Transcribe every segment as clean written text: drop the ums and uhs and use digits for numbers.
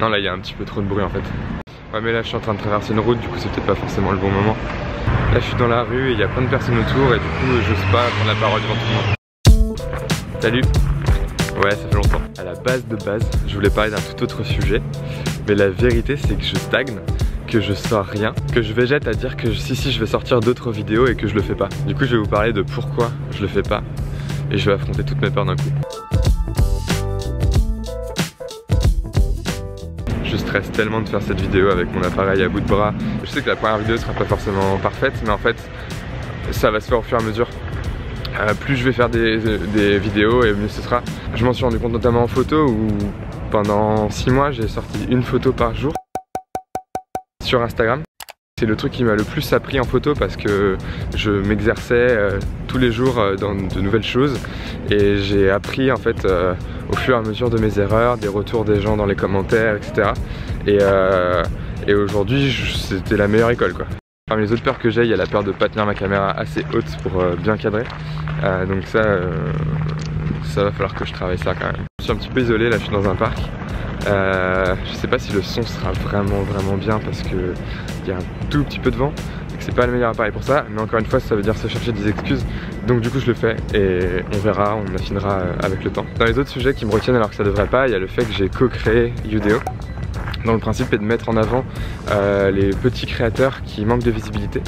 Non, là il y a un petit peu trop de bruit en fait. Ouais, mais là je suis en train de traverser une route, du coup c'est peut-être pas forcément le bon moment. Là je suis dans la rue et il y a plein de personnes autour et du coup j'ose pas prendre la parole devant tout le monde. Salut. Ouais, ça fait longtemps. À la base, je voulais parler d'un tout autre sujet. Mais la vérité c'est que je stagne, que je sors rien, que je végète à dire que si je vais sortir d'autres vidéos et que je le fais pas. Du coup je vais vous parler de pourquoi je le fais pas et je vais affronter toutes mes peurs d'un coup. Je stresse tellement de faire cette vidéo avec mon appareil à bout de bras. Je sais que la première vidéo sera pas forcément parfaite, mais en fait ça va se faire au fur et à mesure. Plus je vais faire des vidéos et mieux ce sera. Je m'en suis rendu compte notamment en photo où pendant 6 mois j'ai sorti une photo par jour sur Instagram. C'est le truc qui m'a le plus appris en photo parce que je m'exerçais tous les jours dans de nouvelles choses et j'ai appris en fait au fur et à mesure de mes erreurs, des retours des gens dans les commentaires, etc. Et aujourd'hui c'était la meilleure école quoi. Parmi les autres peurs que j'ai, il y a la peur de pas tenir ma caméra assez haute pour bien cadrer. Donc ça va falloir que je travaille ça quand même. Je suis un petit peu isolé, là je suis dans un parc. Je sais pas si le son sera vraiment bien parce que il y a un tout petit peu de vent. Donc c'est pas le meilleur appareil pour ça, mais encore une fois ça veut dire se chercher des excuses. Donc du coup je le fais et on verra, on affinera avec le temps. Dans les autres sujets qui me retiennent alors que ça devrait pas, il y a le fait que j'ai co-créé Youdéo. Dont le principe est de mettre en avant les petits créateurs qui manquent de visibilité.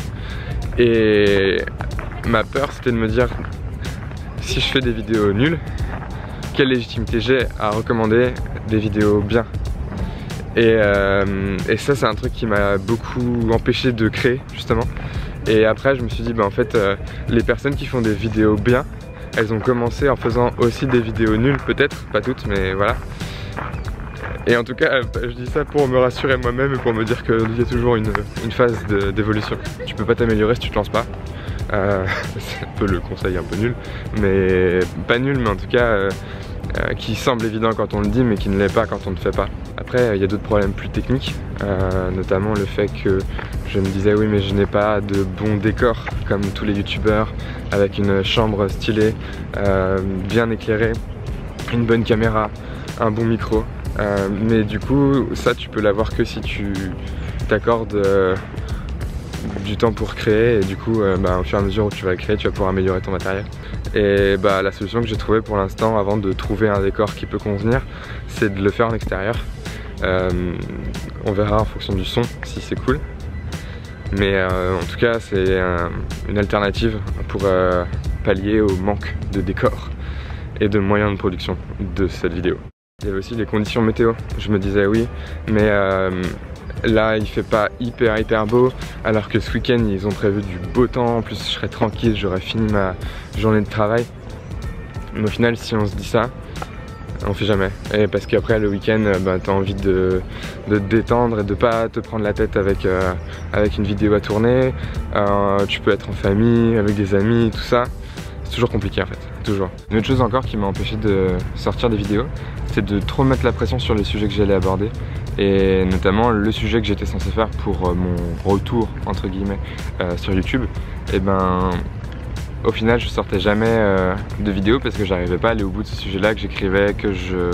Et ma peur c'était de me dire, si je fais des vidéos nulles, quelle légitimité j'ai à recommander des vidéos bien. Et ça c'est un truc qui m'a beaucoup empêché de créer justement. Et après je me suis dit bah en fait les personnes qui font des vidéos bien, elles ont commencé en faisant aussi des vidéos nulles, peut-être, pas toutes mais voilà. Et en tout cas, je dis ça pour me rassurer moi-même et pour me dire qu'il y a toujours une phase d'évolution. Tu peux pas t'améliorer si tu te lances pas. C'est un peu le conseil un peu nul, mais pas nul, mais en tout cas qui semble évident quand on le dit, mais qui ne l'est pas quand on ne le fait pas. Après, il y a d'autres problèmes plus techniques, notamment le fait que je me disais oui, mais je n'ai pas de bon décor comme tous les youtubeurs, avec une chambre stylée, bien éclairée, une bonne caméra, un bon micro. Mais du coup ça tu peux l'avoir que si tu t'accordes du temps pour créer et du coup au fur et à mesure où tu vas créer tu vas pouvoir améliorer ton matériel. Et la solution que j'ai trouvée pour l'instant avant de trouver un décor qui peut convenir, c'est de le faire en extérieur. On verra en fonction du son si c'est cool, mais en tout cas c'est une alternative pour pallier au manque de décor et de moyens de production de cette vidéo. Il y avait aussi les conditions météo. Je me disais oui, mais là il fait pas hyper beau, alors que ce week-end ils ont prévu du beau temps. En plus je serais tranquille, j'aurais fini ma journée de travail. Mais au final si on se dit ça, on fait jamais. Et parce qu'après le week-end t'as envie de te détendre et de pas te prendre la tête avec une vidéo à tourner. Tu peux être en famille, avec des amis, tout ça. C'est toujours compliqué en fait, toujours. Une autre chose encore qui m'a empêché de sortir des vidéos, c'est de trop mettre la pression sur les sujets que j'allais aborder. Et notamment le sujet que j'étais censé faire pour mon retour entre guillemets sur YouTube. Et au final je sortais jamais de vidéo parce que j'arrivais pas à aller au bout de ce sujet là, que j'écrivais, que je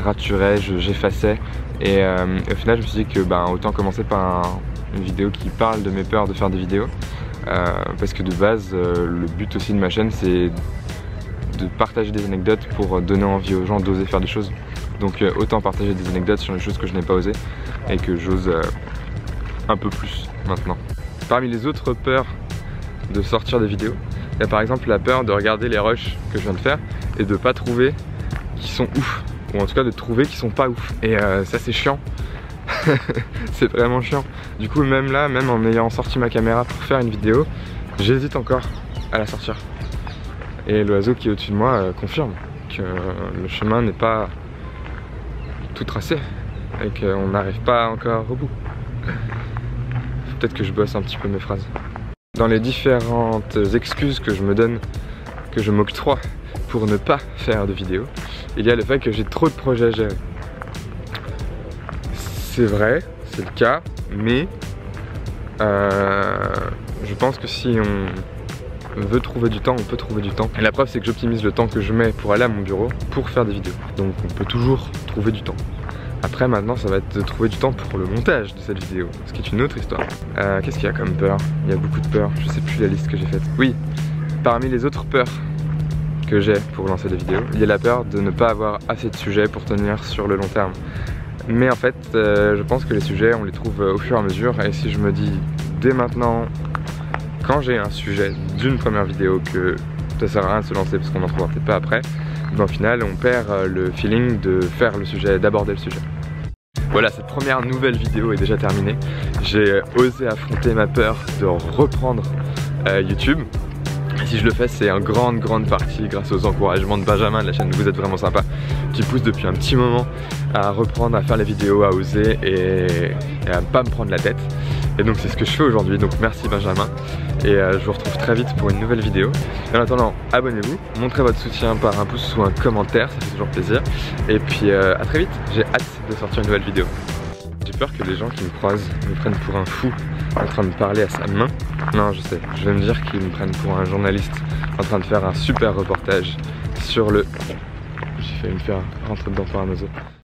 raturais, j'effaçais. Et au final je me suis dit que autant commencer par une vidéo qui parle de mes peurs de faire des vidéos. Parce que de base le but aussi de ma chaîne c'est de partager des anecdotes pour donner envie aux gens d'oser faire des choses. Donc autant partager des anecdotes sur les choses que je n'ai pas osé et que j'ose un peu plus maintenant. Parmi les autres peurs de sortir des vidéos, il y a par exemple la peur de regarder les rushs que je viens de faire et de pas trouver qui sont ouf, ou en tout cas de trouver qui sont pas ouf. Et ça c'est chiant. C'est vraiment chiant. Du coup même là, même en ayant sorti ma caméra pour faire une vidéo, j'hésite encore à la sortir. Et l'oiseau qui est au-dessus de moi confirme que le chemin n'est pas tout tracé et qu'on n'arrive pas encore au bout. Peut-être que je bosse un petit peu mes phrases. Dans les différentes excuses que je me donne, que je m'octroie pour ne pas faire de vidéo, il y a le fait que j'ai trop de projets à gérer. C'est vrai, c'est le cas, mais je pense que si on veut trouver du temps, on peut trouver du temps. Et la preuve c'est que j'optimise le temps que je mets pour aller à mon bureau pour faire des vidéos. Donc on peut toujours trouver du temps. Après maintenant ça va être de trouver du temps pour le montage de cette vidéo, ce qui est une autre histoire. Qu'est-ce qu'il y a comme peur? Il y a beaucoup de peurs, je sais plus la liste que j'ai faite. Oui, parmi les autres peurs que j'ai pour lancer des vidéos, il y a la peur de ne pas avoir assez de sujets pour tenir sur le long terme. Mais en fait, je pense que les sujets, on les trouve au fur et à mesure. Et si je me dis dès maintenant, quand j'ai un sujet d'une première vidéo, que ça sert à rien de se lancer parce qu'on n'en trouvera peut-être pas après, ben, au final, on perd le feeling de faire le sujet, d'aborder le sujet. Voilà, cette première nouvelle vidéo est déjà terminée. J'ai osé affronter ma peur de reprendre YouTube. Si je le fais, c'est en grande partie grâce aux encouragements de Benjamin de la chaîne Vous êtes vraiment sympa, qui pousse depuis un petit moment à reprendre, à faire les vidéos, à oser et à ne pas me prendre la tête. Et donc c'est ce que je fais aujourd'hui, donc merci Benjamin. Et je vous retrouve très vite pour une nouvelle vidéo. En attendant, abonnez-vous, montrez votre soutien par un pouce ou un commentaire, ça fait toujours plaisir. Et puis à très vite, j'ai hâte de sortir une nouvelle vidéo. J'ai peur que les gens qui me croisent me prennent pour un fou en train de parler à sa main. Non, je sais, je vais me dire qu'ils me prennent pour un journaliste en train de faire un super reportage sur le... J'ai failli me faire rentrer dedans par un oiseau.